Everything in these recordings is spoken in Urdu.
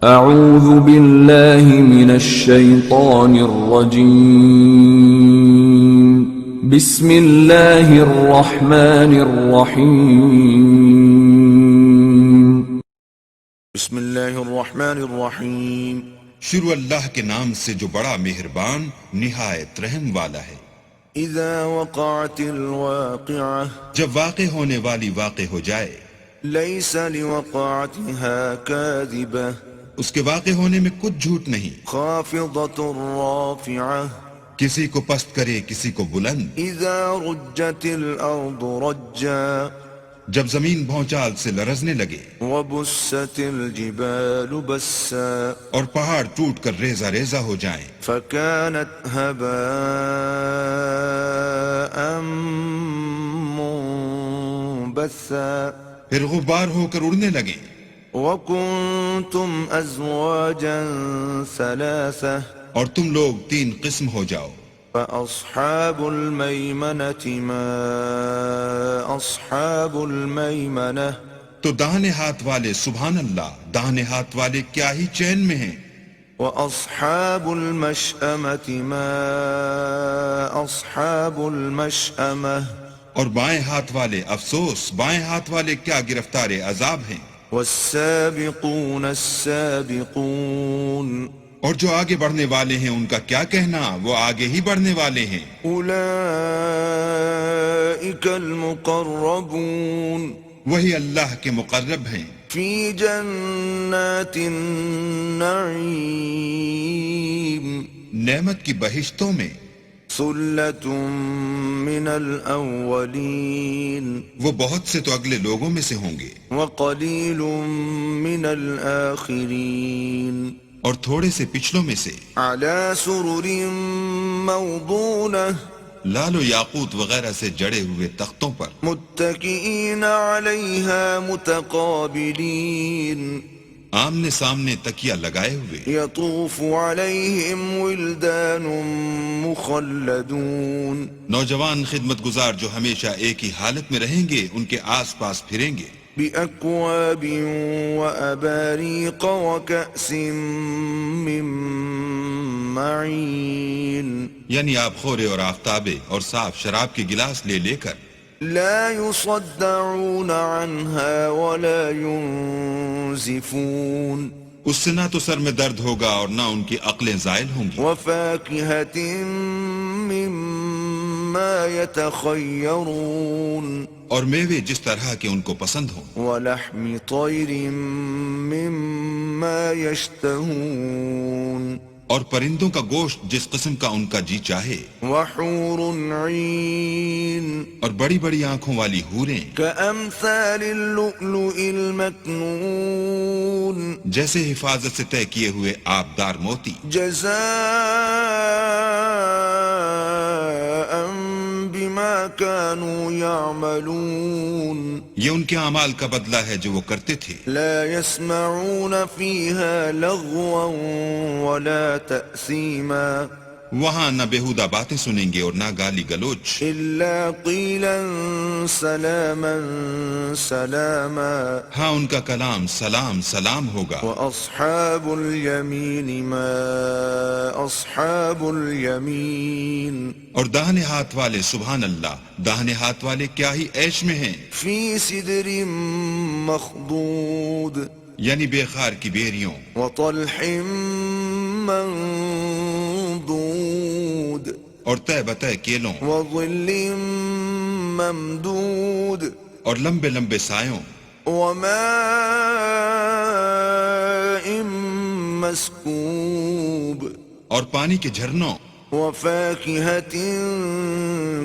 اعوذ باللہ من الشیطان الرجیم بسم اللہ الرحمن الرحیم بسم اللہ الرحمن الرحیم شروع اللہ کے نام سے جو بڑا مہربان نہایت رحم والا ہے۔ اذا وقعت الواقعہ جب واقع ہونے والی واقع ہو جائے، لیس لوقعتها کاذبہ اس کے واقع ہونے میں کچھ جھوٹ نہیں، خافضۃ رافعہ کسی کو پست کرے کسی کو بلند۔ اذا رجت الارض رجا جب زمین بھونچال سے لرزنے لگے وبست الجبال بسا اور پہاڑ ٹوٹ کر ریزہ ریزہ ہو جائیں، فكانت هباء منبثا پھر غبار ہو کر اڑنے لگیں۔ وَكُنْتُمْ أَزْوَاجًا ثَلَاثَةً اور تم لوگ تین قسم ہو جاؤ، فَأَصْحَابُ الْمَيْمَنَةِ مَا أَصْحَابُ الْمَيْمَنَةِ تو داہنے ہاتھ والے سبحان اللہ، داہنے ہاتھ والے کیا ہی چین میں ہیں۔ وَأَصْحَابُ الْمَشْأَمَةِ مَا أَصْحَابُ الْمَشْأَمَةِ اور بائیں ہاتھ والے افسوس، بائیں ہاتھ والے کیا گرفتار عذاب ہیں۔ وَالسَّابِقُونَ السَّابِقُونَ اور جو آگے بڑھنے والے ہیں ان کا کیا کہنا، وہ آگے ہی بڑھنے والے ہیں۔ أُولَئِكَ الْمُقَرَّبُونَ وہی اللہ کے مقرب ہیں، فِي جَنَّاتِ النَّعِيمِ نعمت کی بہشتوں میں۔ ثُلَّةٌ مِّنَ الْأَوَّلِينَ وہ بہت سے تو اگلے لوگوں میں سے ہوں گے، وَقَلِيلٌ مِّنَ الْآخِرِينَ اور تھوڑے سے پچھلوں میں سے۔ عَلَى سُرُرٍ مَّوْضُونَةٍ لال و یاقوت وغیرہ سے جڑے ہوئے تختوں پر، متكئين عليها متقابلين آمنے سامنے تکیہ لگائے ہوئے۔ يطوف عليهم ولدان مخلدون نوجوان خدمت گزار جو ہمیشہ ایک ہی حالت میں رہیں گے ان کے آس پاس پھریں گے۔ بأكواب وأباريق وكأس من معين یعنی آب خورے اور آفتابے اور صاف شراب کے گلاس لے لے کر۔ لا يصدعون عنها ولا ينزفون اس سے نہ تو سر میں درد ہوگا اور نہ ان کی عقلیں زائل ہوں گی۔ وفاكهة مما يتخيرون اور میوے جس طرح کے ان کو پسند ہوں، ولحم طير مما يشتهون اور پرندوں کا گوشت جس قسم کا ان کا جی چاہے، وحور عين اور بڑی بڑی آنکھوں والی حوریں كأمثال اللؤلؤ المكنون جیسے حفاظت سے طے کیے ہوئے آبدار موتی، جزاء بما كانوا يعملون یہ ان کے اعمال کا بدلہ ہے جو وہ کرتے تھے۔ لا يسمعون فيها لغوا ولا تأثيما وہاں نہ بےہودہ باتیں سنیں گے اور نہ گالی گلوچ، إلا قيلا سلاما سلاما ہاں ان کا کلام سلام سلام ہوگا۔ وأصحاب اليمين ما أصحاب اليمين اور داہنے ہاتھ والے سبحان اللہ، داہنے ہاتھ والے کیا ہی عیش میں ہیں، في سدر مخضود یعنی بے خار کی بیریوں وطلح منضود اور تہ بتہ کیلوں وظل ممدود اور لمبے لمبے سایوں وماء مسكوب اور پانی کے جھرنوں وفاكهة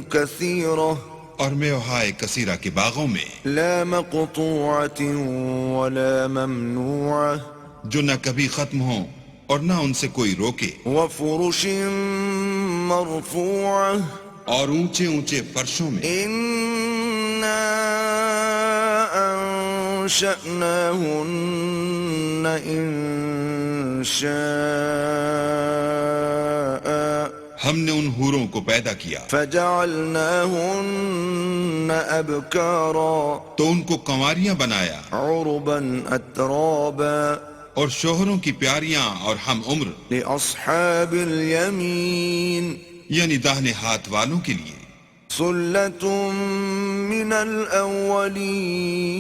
كثيرة اور میوہائے کثیرہ کے باغوں میں، لا مقطوعة ولا ممنوعة جو نہ کبھی ختم ہوں اور نہ ان سے کوئی روکے، وفرش مرفوعة اور اونچے اونچے فرشوں میں۔ إنا أنشأناهن إنشاء ہم نے ان حوروں کو پیدا کیا فجعلناهن أبكارا تو ان کو کنواریاں بنایا، عربا أترابا اور شوہروں کی پیاریاں اور ہم عمر لأصحاب اليمين یعنی داہنے ہاتھ والوں کے لیے ثلة من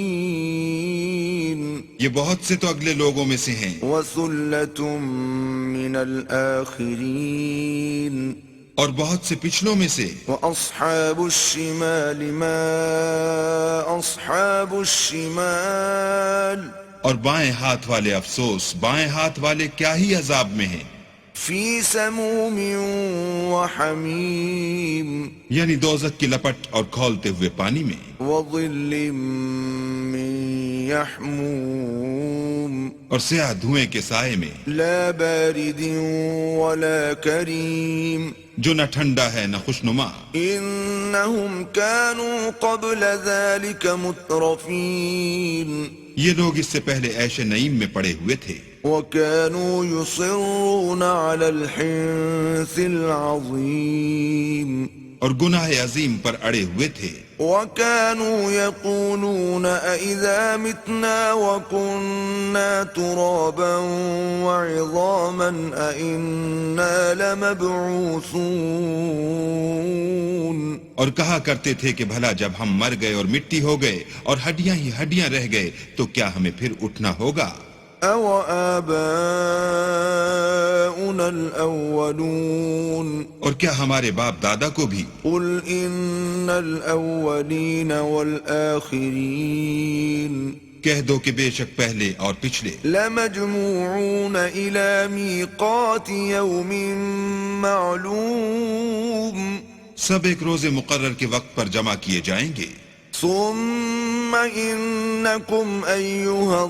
الأولين یہ بہت سے تو اگلے لوگوں میں سے ہیں وثلة من الآخرين اور بہت سے پچھلوں میں سے وأصحاب الشمال ما أصحاب الشمال اور بائیں ہاتھ والے افسوس بائیں ہاتھ والے کیا ہی عذاب میں ہیں فی سموم وحمیم یعنی دوزخ کی لپٹ اور کھولتے ہوئے پانی میں وظل من یحموم اور سیاہ دھوئیں کے سائے میں لا بارد ولا کریم جو نہ ٹھنڈا ہے نہ خوشنما انہم كانوا قبل ذلك مترفین یہ لوگ اس سے پہلے عیش نعیم میں پڑے ہوئے تھے وكانوا يصرون على الحنث العظيم اور گناہ عظیم پر اڑے ہوئے تھے وكانوا يقولون أإذا متنا وكنا ترابا وعظاما أإنا لمبعوثون اور کہا کرتے تھے کہ بھلا جب ہم مر گئے اور مٹی ہو گئے اور ہڈیاں ہی ہڈیاں رہ گئے تو کیا ہمیں پھر اٹھنا ہوگا أو آباؤنا الأولون اور کیا ہمارے باپ دادا کو بھی قل إن الأولين والآخرين کہہ دو کہ بے شک پہلے اور پچھلے لمجموعون إلى ميقات يوم معلوم سب ایک روز مقرر کے وقت پر جمع کیے جائیں گے ثم إنكم أيها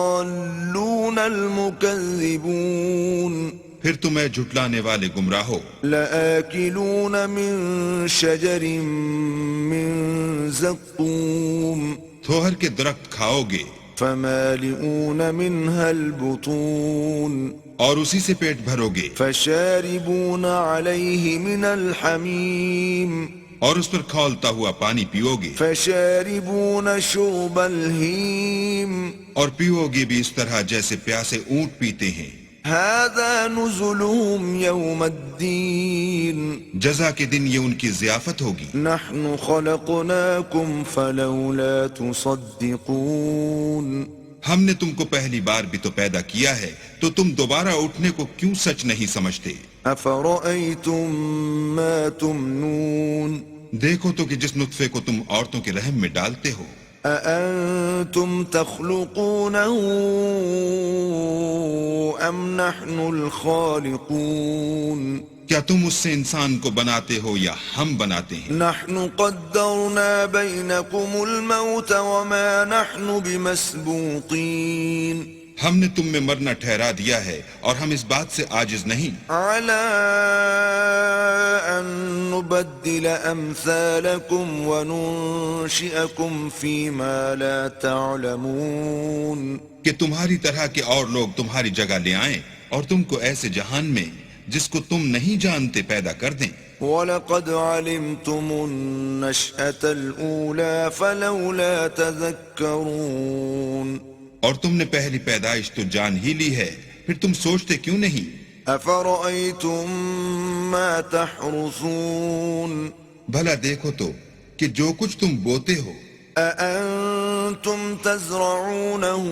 الضالون المكذبون پھر تمہیں جھٹلانے والے گمراہو لآكلون من شجر من زقوم تھوہر کے درخت کھاؤ گے فمالئون منها البطون اور اسی سے پیٹ بھرو گے فشاربون عليه من الحميم اور اس پر کھولتا ہوا پانی پیو گے فشاربون شرب الهيم اور پیو گے بھی اس طرح جیسے پیاسے اونٹ پیتے ہیں هذا نزلهم يوم الدين جزا کے دن یہ ان کی ضیافت ہوگی نحن خلقناكم فلولا تصدقون ہم نے تم کو پہلی بار بھی تو پیدا کیا ہے تو تم دوبارہ اٹھنے کو کیوں سچ نہیں سمجھتے افرأيتم ما تمنون دیکھو تو کہ جس نطفے کو تم عورتوں کے رحم میں ڈالتے ہو أأنتم تخلقونه أم نحن الخالقون کیا تم اس سے انسان کو بناتے ہو یا ہم بناتے ہیں نحن قدرنا بينكم الموت وما نحن بمسبوقين ہم نے تم میں مرنا ٹھہرا دیا ہے اور ہم اس بات سے عاجز نہیں على أن نبدل أمثالكم وننشئكم فيما لا تعلمون کہ تمہاری طرح کے اور لوگ تمہاری جگہ لے آئیں اور تم کو ایسے جہان میں جس کو تم نہیں جانتے پیدا کر دیں وَلَقَدْ عَلِمْتُمُ النَّشْأَةَ الْأُولَى فَلَوْلَا تَذَكَّرُونَ اور تم نے پہلی پیدائش تو جان ہی لی ہے پھر تم سوچتے کیوں نہیں أَفَرَأَيْتُم مَّا تَحْرُثُونَ بھلا دیکھو تو کہ جو کچھ تم بوتے ہو أَأَنتُمْ تَزْرَعُونَهُ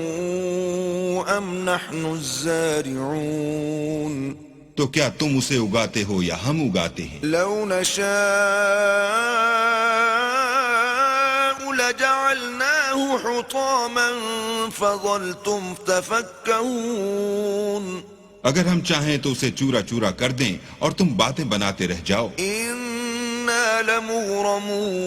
أَمْ نَحْنُ الزَّارِعُونَ تو کیا تم اسے اگاتے ہو یا ہم اگاتے ہیں لو نشاء لجعلناه حطاما فظلتم تفكهون اگر ہم چاہیں تو اسے چورا چورا کر دیں اور تم باتیں بناتے رہ جاؤ إنا لمغرمون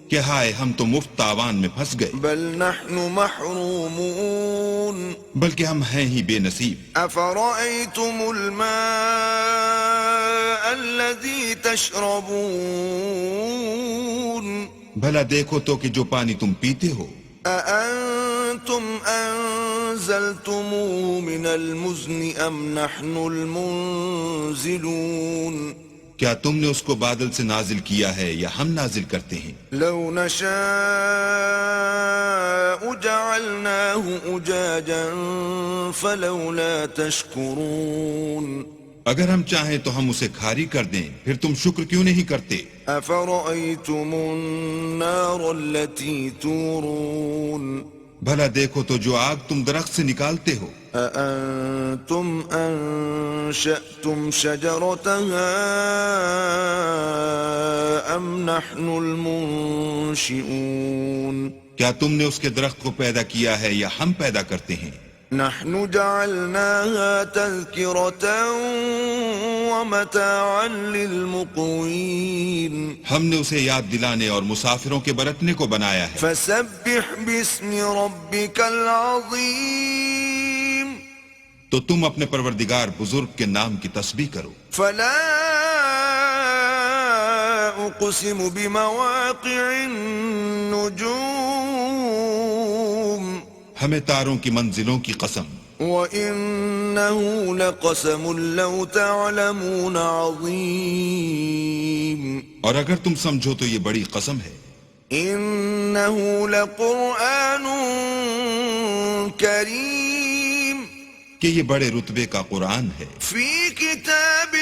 کہ ہائے ہم تو مفت تاوان میں پھنس گئے بل نحن محرومون بلکہ ہم ہیں ہی بے نصیب أفرأيتم الماء الذي تشربون بھلا دیکھو تو کہ جو پانی تم پیتے ہو أأنتم أنزلتموه من المزن أم نحن المنزلون کیا تم نے اس کو بادل سے نازل کیا ہے یا ہم نازل کرتے ہیں لو نشاء جعلناه أجاجا فلولا تشكرون اگر ہم چاہیں تو ہم اسے کھاری کر دیں، پھر تم شکر کیوں نہیں کرتے؟ أفرأيتم النار التي تورون بھلا دیکھو تو جو آگ تم درخت سے نکالتے ہو، أأنتم أنشأتم شجرتها أم نحن المنشئون کیا تم نے اس کے درخت کو پیدا کیا ہے یا ہم پیدا کرتے ہیں؟ نحن جعلناها تذكرة ومتاعا للمقوين ہم نے اسے یاد دلانے اور مسافروں کے برتنے کو بنایا ہے۔ فسبح باسم ربك العظيم تو تم اپنے پروردگار بزرگ کے نام کی تسبیح کرو۔ فلا أقسم بمواقع النجوم ہمیں تاروں کی منزلوں کی قسم، وَإِنَّهُ لَقَسَمٌ لَوْ تَعْلَمُونَ عَظِيمٌ اور اگر تم سمجھو تو یہ بڑی قسم ہے۔ إِنَّهُ لَقُرْآنٌ كَرِيمٌ کہ یہ بڑے رتبے کا قرآن ہے، فِي كِتَابٍ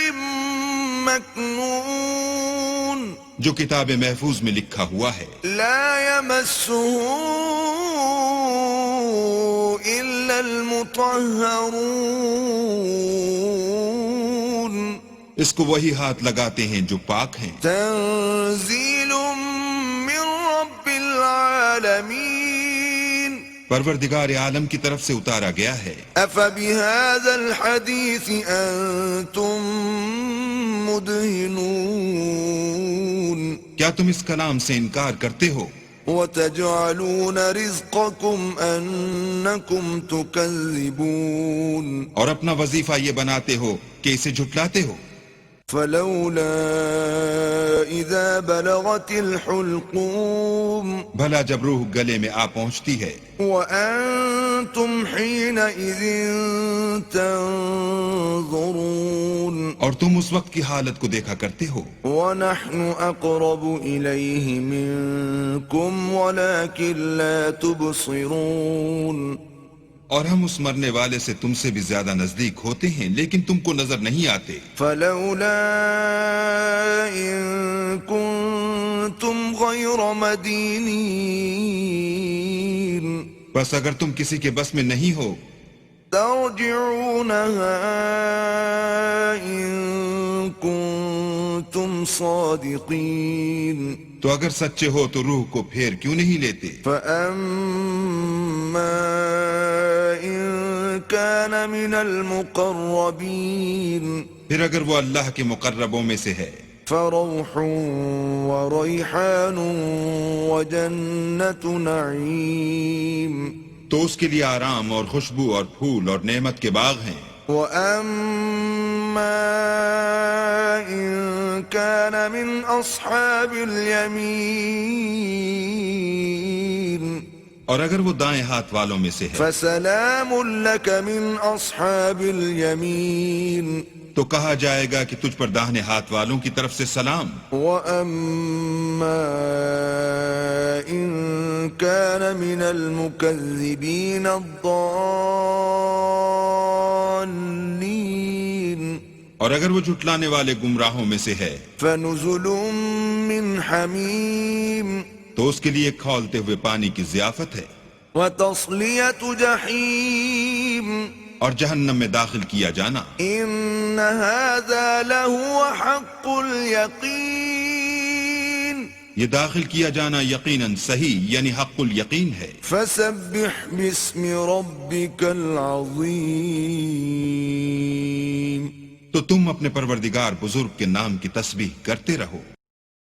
مَّكْنُونٍ جو کتاب محفوظ میں لکھا ہوا ہے، لَا يَمَسُّهُ إِلَّا الْمُطَهَّرُونَ اس کو وہی ہاتھ لگاتے ہیں جو پاک ہیں۔ تنزیل من رب العالمین پروردگار عالم کی طرف سے اتارا گیا ہے۔ افبهذا الحدیث انتم مدہنون کیا تم اس کلام سے انکار کرتے ہو؟ وتجعلون رزقكم انکم تکذبون اور اپنا وظیفہ یہ بناتے ہو کہ اسے جھٹلاتے ہو۔ فلولا اذا بلغت الحلقوم بھلا جب روح گلے میں آ پہنچتی ہے، وانتم حينئذ تنظرون اور تم اس وقت کی حالت کو دیکھا کرتے ہو، ونحن اقرب اليه منكم ولكن لا تبصرون اور ہم اس مرنے والے سے تم سے بھی زیادہ نزدیک ہوتے ہیں لیکن تم کو نظر نہیں آتے۔ فلولا ان كنتم غير مدينين بس اگر تم کسی کے بس میں نہیں ہو ترجعونها ان كنتم صادقين تو اگر سچے ہو تو روح کو پھیر کیوں نہیں لیتے؟ فأما إن كان من المقربين پھر اگر وہ اللہ کے مقربوں میں سے ہے فروح وريحان وجنة نعيم تو اس کے لیے آرام اور خوشبو اور پھول اور نعمت کے باغ ہیں۔ وأما إن كان من أصحاب اليمين اور اگر وہ دائیں ہاتھ والوں میں سے ہے فسلام لك من أصحاب اليمين تو کہا جائے گا کہ تجھ پر داہنے ہاتھ والوں کی طرف سے سلام۔ وَأَمَّا إِن كَانَ مِنَ الْمُكَذِّبِينَ الضَّالِّينَ اور اگر وہ جھٹلانے والے گمراہوں میں سے ہے فَنُزُلٌ مِّنْ حَمِيمٍ تو اس کے لیے کھولتے ہوئے پانی کی ضیافت ہے، وَتَصْلِيَةُ جَحِيمٍ اور جہنم میں داخل کیا جانا۔ إِنَّ هَذَا لَهُوَ حَقُّ الْيَقِينِ یہ داخل کیا جانا یقیناً صحیح یعنی حق الیقین ہے۔ فسبح باسم ربك العظیم تو تم اپنے پروردگار بزرگ کے نام کی تسبیح کرتے رہو۔